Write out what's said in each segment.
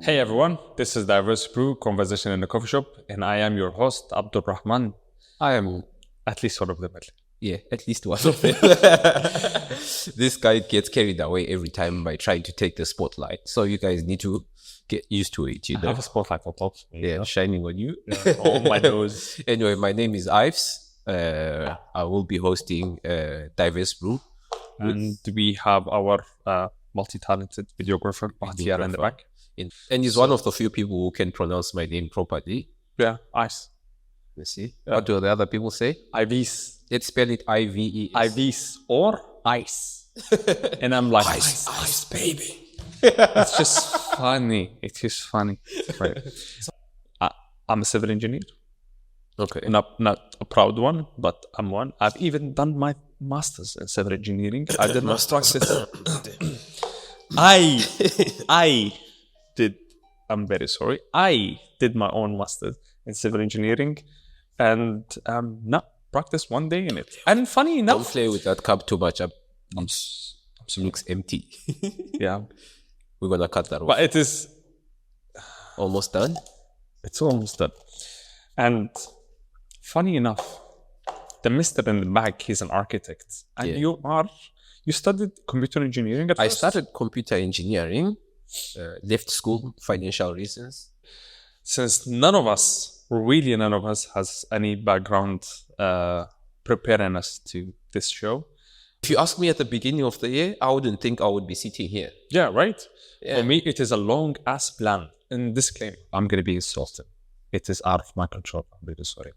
Hey everyone, this is Diverse Brew, Conversation in the Coffee Shop, and I am your host, Abdulrahman. I am, At least one of them. at least one of them. This guy gets carried away every time by trying to take the spotlight. So you guys need to get used to it, I have a spotlight on top. shining on you. On my nose. Anyway, my name is Ives. I will be hosting Diverse Brew. And we have our multi-talented videographer, Bahtiyar, in the back. And he's one of the few people who can pronounce my name properly. Yeah, Ice. Let's see. What do the other people say? Ives. Let's spell it I-V-E-S. Ives or Ice. And I'm like, Ice, baby. It's just funny. It is funny. Right. I'm a civil engineer. Okay. Not a proud one, but I'm one. I've even done my master's in civil engineering. I did not practice. I'm very sorry. I did my own master's in civil engineering and not practice one day in it. And funny Don't enough, play with that cup too much. It looks empty. yeah, We're going to cut that off. but it is, Almost done? it's almost done. And funny enough, the mister in the back, he's an architect. And Yeah. you studied computer engineering at I first? started computer engineering, left school, financial reasons. Since none of us has any background preparing us to this show. If you ask me at the beginning of the year, I wouldn't think I would be sitting here. Yeah, right? Yeah. For me, it is a long ass plan. And disclaimer, I'm going to be insulted. It is out of my control. I'm really sorry.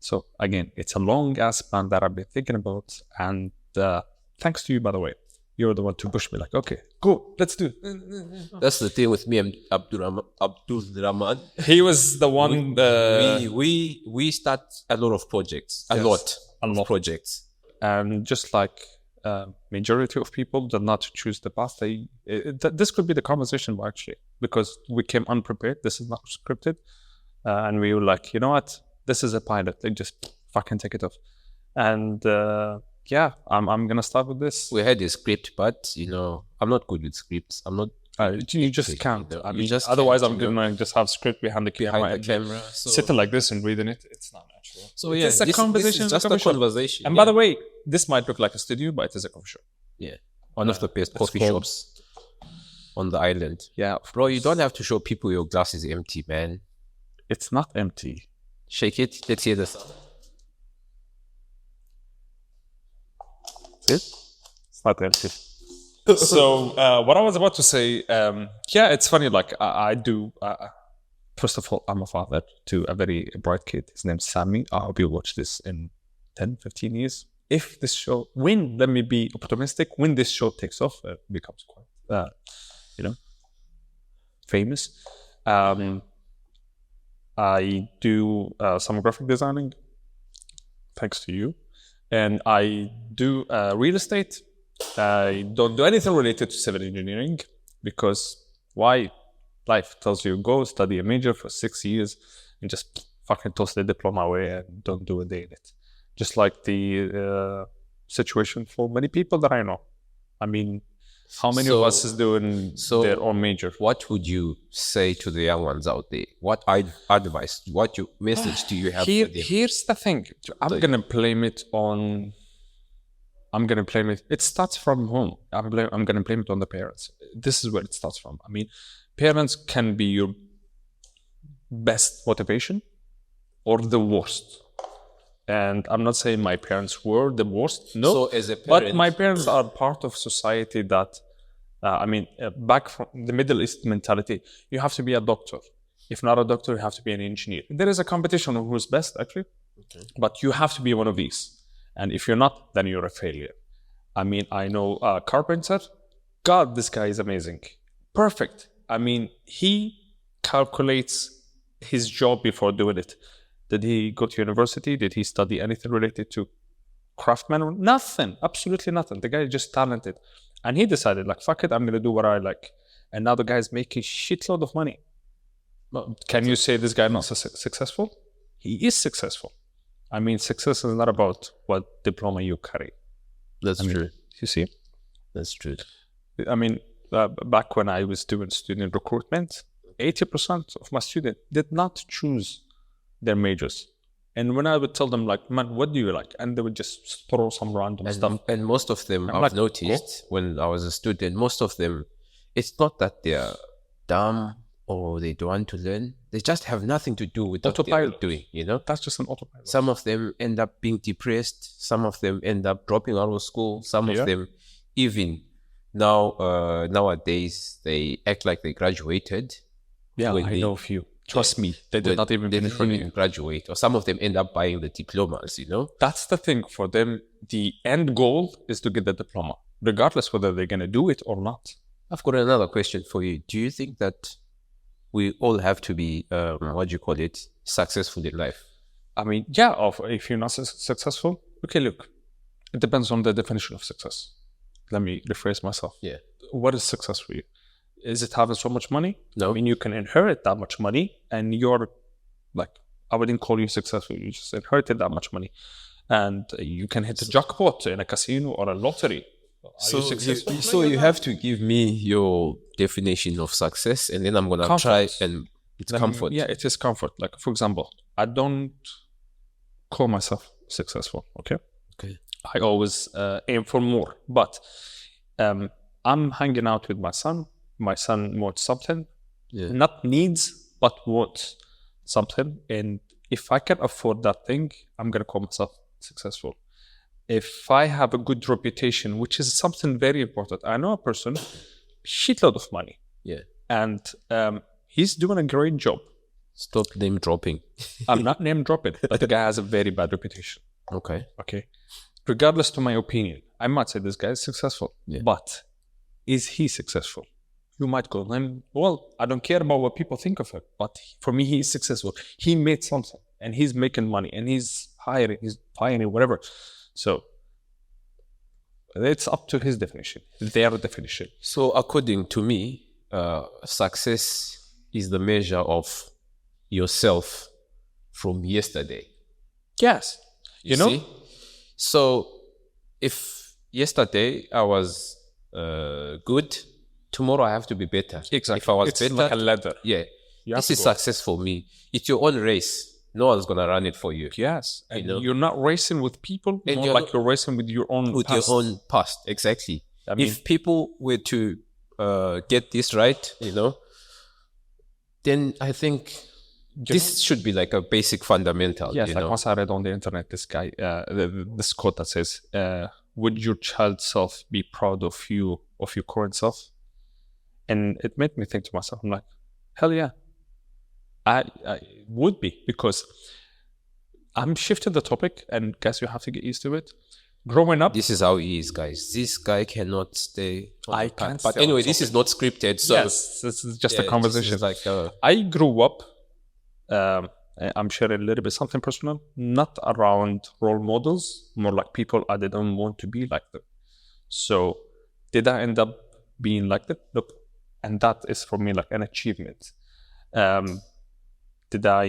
So again, it's a long ass plan that I've been thinking about. And thanks to you, by the way. You're the one to push me like, okay, cool, let's do it. That's the thing with me and Abdulrahman. He was the one... We start a lot of projects. A Yes, lot a of lot. projects. And just like majority of people did not choose the path, this could be the conversation actually, because we came unprepared. This is not scripted. And we were like, you know what? This is a pilot. Like, just fucking take it off. And yeah, I'm going to start with this. We had a script, but, I'm not good with scripts. I'm not... You just can't. I You mean, just otherwise can't, I'm going to just have script behind the behind the camera. So, Sitting like this and reading it, it's not natural. so It yeah, is a this conversation. is just a coffee shop. conversation. And by the way, this might look like a studio, but it is a coffee shop. Yeah, one of the best It's coffee called- shops on the island. Yeah, Bro, you don't have to show people your glass is empty, man. it's not empty. Shake it. Let's hear the sound. It's not empty. So what I was about to say, yeah, it's funny. Like I do. First of all, I'm a father to a very bright kid. His name's Sammy. I hope you watch this in 10, 15 years. If this show, let me be optimistic, when this show takes off, becomes quite, famous. I do some graphic designing, thanks to you. And I do real estate. I don't do anything related to civil engineering because why? Life tells you go study a major for 6 years and just fucking toss the diploma away and don't do a day in it. Just like the situation for many people that I know. I mean, how many of us is doing their own major? What would you say to the young ones out there? What advice, message do you have for them? Here's the thing. I'm gonna blame it. It starts from home. I'm gonna blame it on the parents. This is where it starts from. I mean, parents can be your best motivation or the worst. And I'm not saying my parents were the worst. No, So as a but parent, my parents are part of society that, back from the Middle East mentality, you have to be a doctor. If not a doctor, you have to be an engineer. There is a competition on who's best, actually. Okay. But you have to be one of these. And if you're not, then you're a failure. I mean, I know a carpenter. God, this guy is amazing. Perfect. I mean, he calculates his job before doing it. Did he go to university? Did he study anything related to craftsman? Nothing. Absolutely nothing. The guy is just talented. And he decided, like, fuck it, I'm going to do what I like. And now the guy's making shitload of money. Can you say this guy not successful? He is successful. I mean, success is not about what diploma you carry. That's true. You see? That's true. I mean, back when I was doing student recruitment, 80% of my students did not choose their majors. And when I would tell them, like, man, what do you like? And they would just throw some random stuff. And most of them, I've like, noticed when I was a student, most of them, it's not that they're dumb or they don't want to learn. They just have nothing to do with what they're Autopilot. doing, you know? That's just an autopilot. Some of them end up being depressed. Some of them end up dropping out of school. Some of them even nowadays, they act like they graduated. Yeah, I know a few. Trust me, they did not even graduate. Or some of them end up buying the diplomas, you know? That's the thing. For them, the end goal is to get the diploma, regardless whether they're going to do it or not. I've got another question for you. Do you think that we all have to be, successful in life? I mean, yeah, if you're not successful, okay, look, it depends on the definition of success. Let me rephrase myself. Yeah. What is success for you? Is it having so much money? No. I mean, you can inherit that much money and you're like, I wouldn't call you successful. You just inherited that much money. And you can hit a jackpot in a casino or a lottery. So you have to give me your definition of success, and then I'm going to try, and it's comfort. Yeah, it is comfort. Like, for example, I don't call myself successful, okay? Okay. I always aim for more. But I'm hanging out with my son. My son wants something. Yeah. Not needs, but wants something. And if I can afford that thing, I'm going to call myself successful. If I have a good reputation, which is something very important. I know a person, shitload of money. Yeah. And he's doing a great job. Stop name dropping. I'm not name dropping, but the guy has a very bad reputation. Okay. Regardless to my opinion, I might say this guy is successful. Yeah. But is he successful? You might go, well, I don't care about what people think of him. But for me, he is successful. He made something and he's making money and he's hiring, he's pioneering, whatever. So it's up to his definition, their definition. So according to me, success is the measure of yourself from yesterday. Yes. You know? See? So if yesterday I was good, tomorrow I have to be better. Exactly. If I was it's better, like a ladder. Yeah. This is success for me. It's your own race. No one's going to run it for you. Yes. And you're not racing with people, and more like you're racing with your own past. Your own past, exactly. I mean, if people were to get this right, then I think this should be like a basic fundamental. Yes, like once I read on the internet this guy, this quote that says, would your child self be proud of you, of your current self? And it made me think to myself, I'm like, hell yeah. I would be, because I'm shifting the topic, and guys, you have to get used to it. Growing up, this is how he is, guys. This guy cannot stay. I can't. But anyway, this is not scripted. So yes, this is just a conversation. Like I grew up. I'm sharing a little bit something personal, not around role models, more like people I didn't want to be like them. So, did I end up being like them? Nope. And that is for me like an achievement. Did I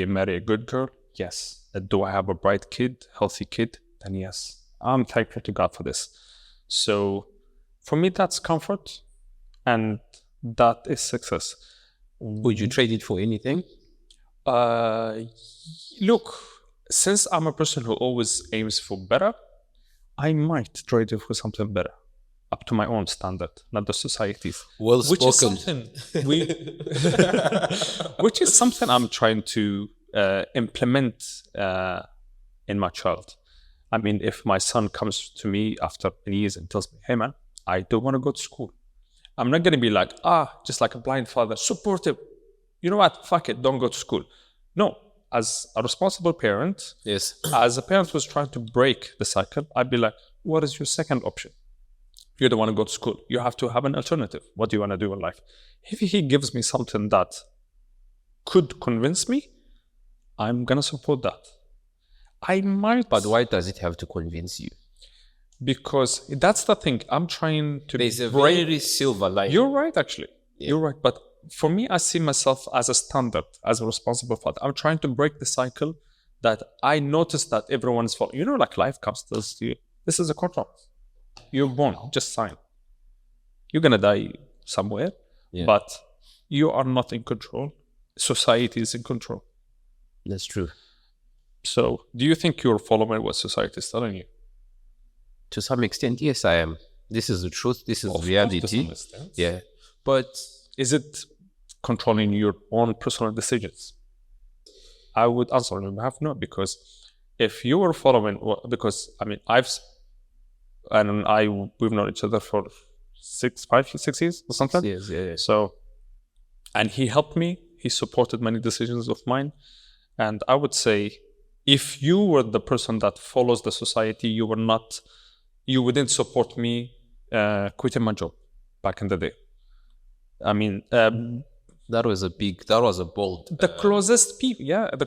marry a good girl? Yes. Do I have a bright kid, healthy kid? Then yes. I'm thankful to God for this. So for me, that's comfort and that is success. Would you trade it for anything? Look, since I'm a person who always aims for better, I might trade it for something better. Up to my own standard, not the society's. Well spoken. Which is something I'm trying to implement in my child. I mean, if my son comes to me after years and tells me, hey man, I don't want to go to school. I'm not going to be like, just like a blind father, supportive. You know what? Fuck it, don't go to school. No, as a responsible parent, yes, as a parent who's trying to break the cycle, I'd be like, what is your second option? You don't want to go to school. You have to have an alternative. What do you want to do in life? If he gives me something that could convince me, I'm going to support that. I might. But why does it have to convince you? Because that's the thing. I'm trying to There's a very silver line. You're right, actually. Yeah. You're right. But for me, I see myself as a standard, as a responsible father. I'm trying to break the cycle that I notice that everyone's following. You know, like life comes to you. This is a contract. You're born, just sign. You're going to die somewhere, but you are not in control. Society is in control. That's true. So, do you think you're following what society is telling you? To some extent, yes, I am. This is the truth. This is Of course, to reality. some extent. Yeah. But Is it controlling your own personal decisions? I would answer on your behalf, no, because if you were following, because I mean, we've known each other for 6 years or something. yes, yeah. So, and he helped me. He supported many decisions of mine, and I would say, if you were the person that follows the society, you wouldn't support me quitting my job back in the day. I mean, That was a bold. the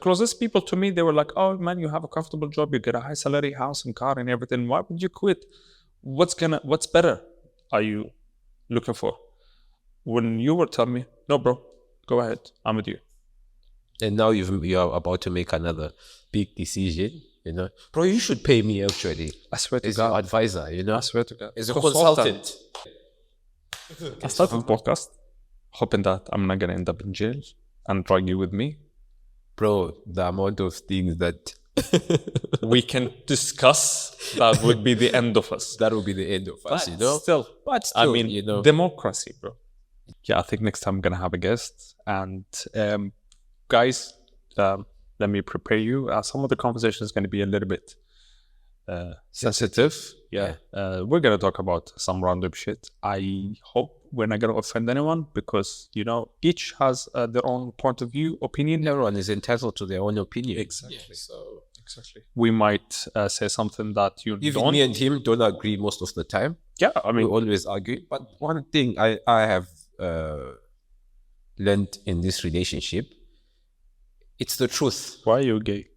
closest people to me, they were like, "Oh man, you have a comfortable job, you get a high salary, house and car and everything. Why would you quit? What's better are you looking for?" When you were telling me, "No, bro, go ahead, I'm with you." And now you are about to make another big decision, you know. Bro, you should pay me actually. I swear to As your God. advisor, you know. I swear to God. As a Consultant. consultant. I started the podcast hoping that I'm not gonna end up in jail and drag you with me. Bro, the amount of things that We can discuss. That would be the end of us. that will be the end of us, But you know. still, But I still, mean, you know. democracy, bro. Yeah, I think next time I'm gonna have a guest. And guys, let me prepare you. Some of the conversation is gonna be a little bit sensitive. Yeah. We're gonna talk about some random shit. I hope we're not gonna offend anyone because each has their own point of view, opinion. Everyone is entitled to their own opinion. Exactly. Yeah, so Exactly. We might say something that you even don't. me and him don't agree most of the time. Yeah, I We mean, always argue. But one thing I have learned in this relationship, it's the truth. why are you gay?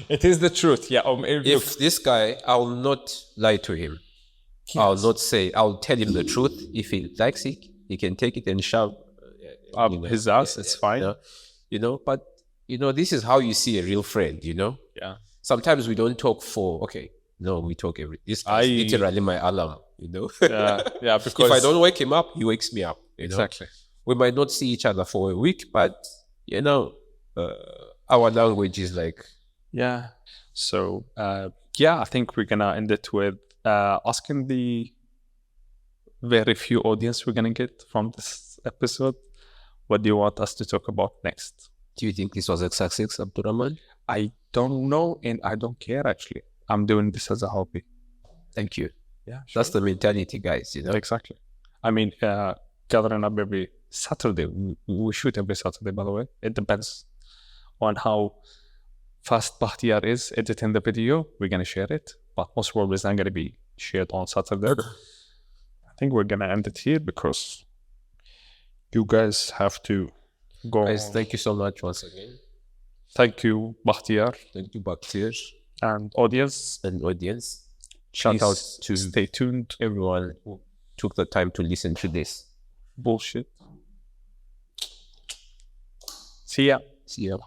It is the truth. Yeah. If this guy, I will not lie to him. I'll tell him the truth. If he likes it, he can take it and shove up his ass, it's fine. But this is how you see a real friend, Yeah. Sometimes we don't talk we talk this is literally my alarm, Yeah, because if I don't wake him up, he wakes me up. exactly. We might not see each other for a week, but our language is like, Yeah. So I think we're gonna end it with asking the very few audience we're gonna get from this episode, what do you want us to talk about next? do you think this was a success, Abdulrahman? I don't know, and I don't care actually. I'm doing this as a hobby. Thank you. Yeah, That's the mentality, guys, exactly. I mean, gathering up every Saturday. We shoot every Saturday, by the way. It depends on how fast Bahtiyar is editing the video. We're gonna share it, but most probably it's not gonna be shared on Saturday. I think we're gonna end it here because you guys have to go. Guys, thank you so much once again. Thank you, Bahtiyar, Thank you, Bakhtir and audience. and audience. Shout Please out to stay tuned. everyone who took the time to listen to this. Bullshit. See ya. See ya.